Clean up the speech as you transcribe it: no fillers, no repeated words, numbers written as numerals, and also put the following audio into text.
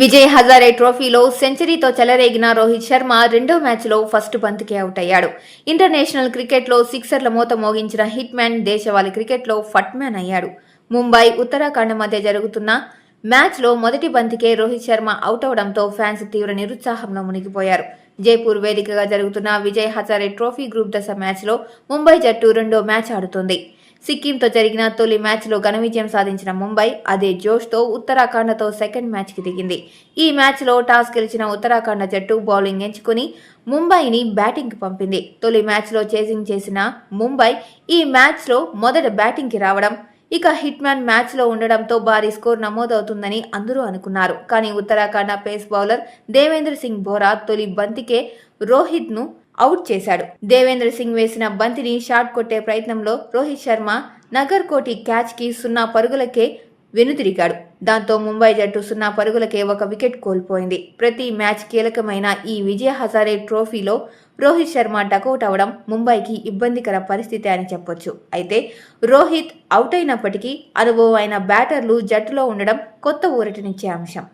విజయ్ హజారే ట్రోఫీలో సెంచరీతో చెలరేగిన రోహిత్ శర్మ రెండో మ్యాచ్లో ఫస్ట్ బంతికే అవుట్ అయ్యాడు. ఇంటర్నేషనల్ క్రికెట్లో సిక్సర్ల మోత మోగించిన హిట్ మ్యాన్ దేశవాళీ క్రికెట్లో ఫట్ మ్యాన్ అయ్యాడు. ముంబై, ఉత్తరాఖండ్ మధ్య జరుగుతున్న మ్యాచ్లో మొదటి బంతికే రోహిత్ శర్మ అవుట్ అవడంతో ఫ్యాన్స్ తీవ్ర నిరుత్సాహంలో మునిగిపోయారు. జైపూర్ వేదికగా జరుగుతున్న విజయ్ హజారే ట్రోఫీ గ్రూప్ దశ మ్యాచ్లో ముంబై జట్టు రెండో మ్యాచ్ ఆడుతోంది. సిక్కింతో జరిగిన తొలి మ్యాచ్లో ఘన విజయం సాధించిన ముంబై అదే జోష్తో ఉత్తరాఖండ్తో సెకండ్ మ్యాచ్కి దిగింది. ఈ మ్యాచ్లో టాస్ గెలిచిన ఉత్తరాఖండ్ జట్టు బౌలింగ్ ఎంచుకుని ముంబైని బ్యాటింగ్కి పంపింది. తొలి మ్యాచ్లో చేసింగ్ చేసిన ముంబై ఈ మ్యాచ్లో మొదట బ్యాటింగ్కి రావడం, ఇక హిట్ మ్యాన్ మ్యాచ్లో ఉండడంతో భారీ స్కోర్ నమోదవుతుందని అందరూ అనుకున్నారు. కానీ ఉత్తరాఖండ్ పేస్ బౌలర్ దేవేంద్ర సింగ్ బోరా తొలి బంతికే రోహిత్ను అవుట్ చేశాడు. దేవేంద్ర సింగ్ వేసిన బంతిని షాట్ కొట్టే ప్రయత్నంలో రోహిత్ శర్మ నగర్కోటి క్యాచ్కి 0 పరుగులకే వెనుతిరిగాడు. దాంతో ముంబై జట్టు 0 పరుగులకే ఒక వికెట్ కోల్పోయింది. ప్రతి మ్యాచ్ కీలకమైన ఈ విజయ్ హజారే ట్రోఫీలో రోహిత్ శర్మ డకౌట్ అవడం ముంబైకి ఇబ్బందికర పరిస్థితి అని చెప్పొచ్చు. అయితే రోహిత్ అవుట్ అయినప్పటికీ అనుభవమైన బ్యాటర్లు జట్టులో ఉండడం కొత్త ఊరటనిచ్చే అంశం.